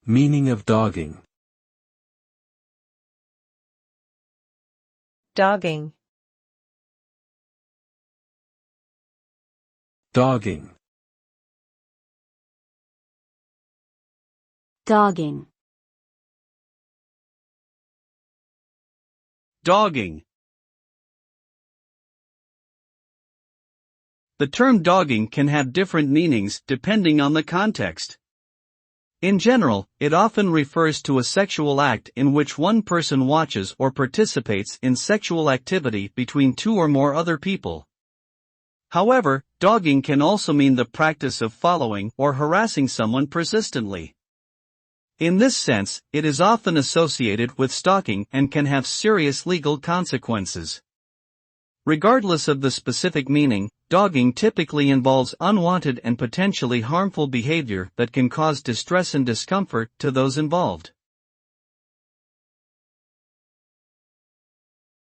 Meaning of dogging. Dogging. Dogging. Dogging. Dogging. The term dogging can have different meanings depending on the context. In general, it often refers to a sexual act in which one person watches or participates in sexual activity between two or more other people. However, dogging can also mean the practice of following or harassing someone persistently. In this sense, it is often associated with stalking and can have serious legal consequences. Regardless of the specific meaning, dogging typically involves unwanted and potentially harmful behavior that can cause distress and discomfort to those involved.